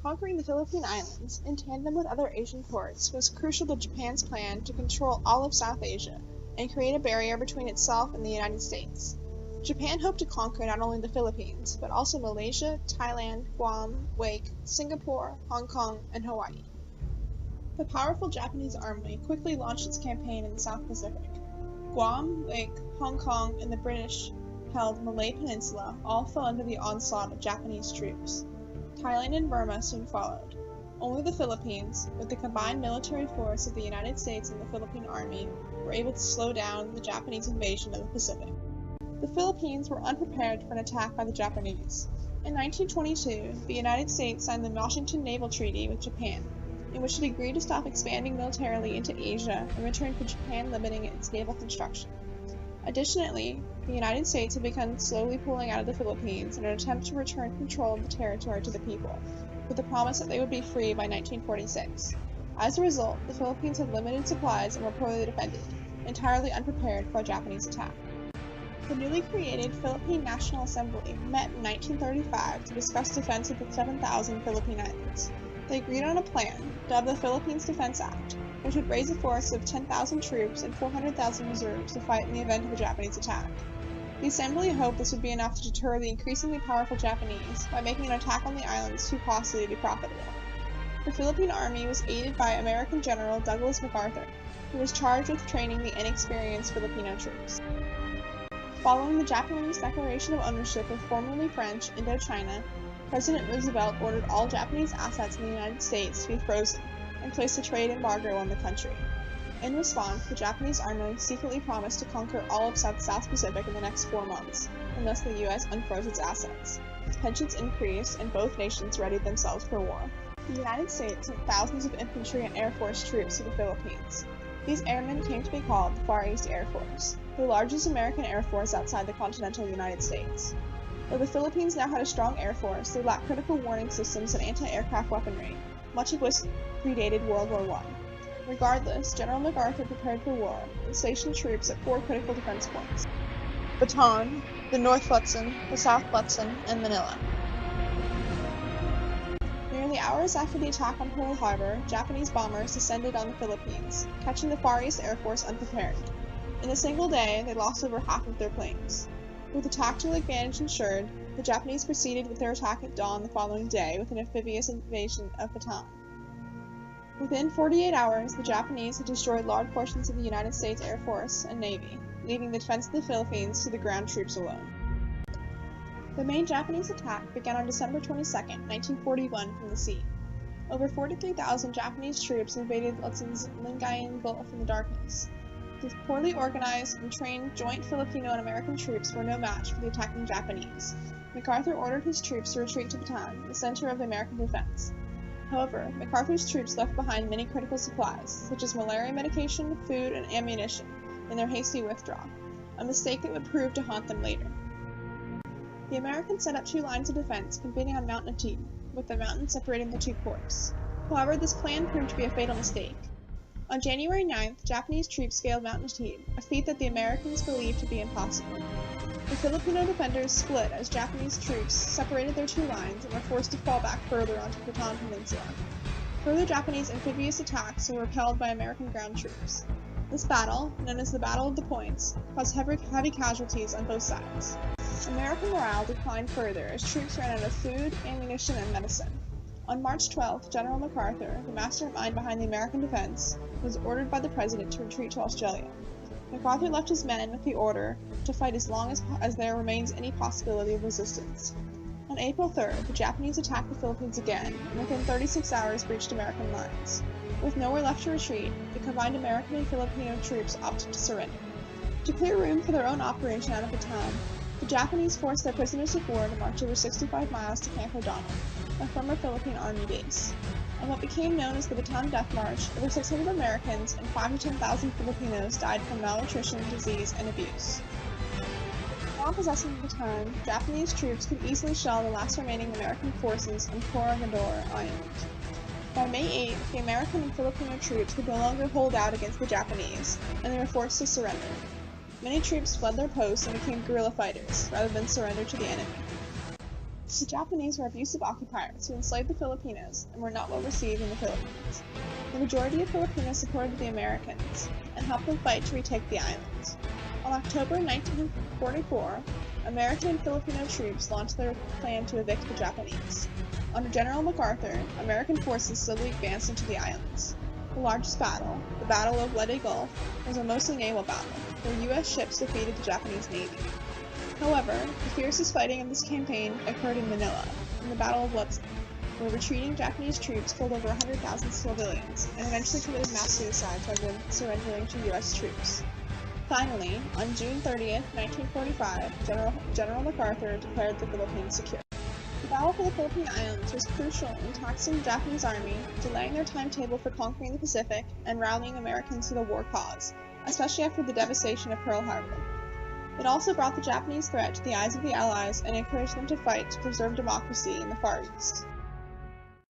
Conquering the Philippine Islands, in tandem with other Asian ports, was crucial to Japan's plan to control all of South Asia and create a barrier between itself and the United States. Japan hoped to conquer not only the Philippines, but also Malaysia, Thailand, Guam, Wake, Singapore, Hong Kong, and Hawaii. The powerful Japanese army quickly launched its campaign in the South Pacific. Guam, Wake, Hong Kong, and the British-held Malay Peninsula all fell under the onslaught of Japanese troops. Thailand and Burma soon followed. Only the Philippines, with the combined military force of the United States and the Philippine Army, were able to slow down the Japanese invasion of the Pacific. The Philippines were unprepared for an attack by the Japanese. In 1922, the United States signed the Washington Naval Treaty with Japan, in which it agreed to stop expanding militarily into Asia in return for Japan limiting its naval construction. Additionally, the United States had begun slowly pulling out of the Philippines in an attempt to return control of the territory to the people, with the promise that they would be free by 1946. As a result, the Philippines had limited supplies and were poorly defended, entirely unprepared for a Japanese attack. The newly created Philippine National Assembly met in 1935 to discuss defense of the 7,000 Philippine Islands. They agreed on a plan, dubbed the Philippines Defense Act, which would raise a force of 10,000 troops and 400,000 reserves to fight in the event of a Japanese attack. The Assembly hoped this would be enough to deter the increasingly powerful Japanese by making an attack on the islands too costly to be profitable. The Philippine Army was aided by American General Douglas MacArthur, who was charged with training the inexperienced Filipino troops. Following the Japanese declaration of ownership of formerly French Indochina, President Roosevelt ordered all Japanese assets in the United States to be frozen and placed a trade embargo on the country. In response, the Japanese army secretly promised to conquer all of South Pacific in the next 4 months, unless the U.S. unfroze its assets. Tensions increased, and both nations readied themselves for war. The United States sent thousands of infantry and Air Force troops to the Philippines. These airmen came to be called the Far East Air Force, the largest American air force outside the continental United States. Though the Philippines now had a strong air force, they lacked critical warning systems and anti-aircraft weaponry, much of which predated World War I. Regardless, General MacArthur prepared for war and stationed troops at 4 critical defense points: Bataan, the North Luzon, the South Luzon, and Manila. Nearly hours after the attack on Pearl Harbor, Japanese bombers descended on the Philippines, catching the Far East Air Force unprepared. In a single day, they lost over half of their planes. With the tactical advantage ensured, the Japanese proceeded with their attack at dawn the following day with an amphibious invasion of Bataan. Within 48 hours, the Japanese had destroyed large portions of the United States Air Force and Navy, leaving the defense of the Philippines to the ground troops alone. The main Japanese attack began on December 22, 1941, from the sea. Over 43,000 Japanese troops invaded Luzon's Lingayen Gulf in the darkness. The poorly organized and trained joint Filipino and American troops were no match for the attacking Japanese. MacArthur ordered his troops to retreat to Bataan, the center of the American defense. However, MacArthur's troops left behind many critical supplies, such as malaria medication, food, and ammunition, in their hasty withdrawal, a mistake that would prove to haunt them later. The Americans set up 2 lines of defense competing on Mount Antib, with the mountain separating the 2 corps. However, this plan proved to be a fatal mistake. On January 9th, Japanese troops scaled Mount Antib, a feat that the Americans believed to be impossible. The Filipino defenders split as Japanese troops separated their 2 lines and were forced to fall back further onto the Bataan Peninsula. Further Japanese amphibious attacks were repelled by American ground troops. This battle, known as the Battle of the Points, caused heavy casualties on both sides. American morale declined further as troops ran out of food, ammunition, and medicine. On March 12th, General MacArthur, the mastermind behind the American defense, was ordered by the President to retreat to Australia. MacArthur left his men with the order to fight as long as there remains any possibility of resistance. On April 3rd, the Japanese attacked the Philippines again, and within 36 hours breached American lines. With nowhere left to retreat, the combined American and Filipino troops opted to surrender. To clear room for their own operation out of Bataan, the Japanese forced their prisoners of war to march over 65 miles to Camp O'Donnell, a former Philippine Army base. On what became known as the Bataan Death March, over 600 Americans and 5,000 to 10,000 Filipinos died from malnutrition, disease, and abuse. While possessing Bataan, Japanese troops could easily shell the last remaining American forces on Corregidor Island. By May 8th, the American and Filipino troops could no longer hold out against the Japanese, and they were forced to surrender. Many troops fled their posts and became guerrilla fighters, rather than surrender to the enemy. The Japanese were abusive occupiers who enslaved the Filipinos and were not well received in the Philippines. The majority of Filipinos supported the Americans and helped them fight to retake the island. On October 1944, American and Filipino troops launched their plan to evict the Japanese. Under General MacArthur, American forces slowly advanced into the islands. The largest battle, the Battle of Leyte Gulf, was a mostly naval battle, where U.S. ships defeated the Japanese Navy. However, the fiercest fighting of this campaign occurred in Manila, in the Battle of Lutz, where retreating Japanese troops killed over 100,000 civilians and eventually committed mass suicide rather than surrendering to U.S. troops. Finally, on June 30, 1945, General MacArthur declared the Philippines secure. The battle for the Philippine Islands was crucial in taxing the Japanese army, delaying their timetable for conquering the Pacific, and rallying Americans to the war cause, especially after the devastation of Pearl Harbor. It also brought the Japanese threat to the eyes of the Allies and encouraged them to fight to preserve democracy in the Far East.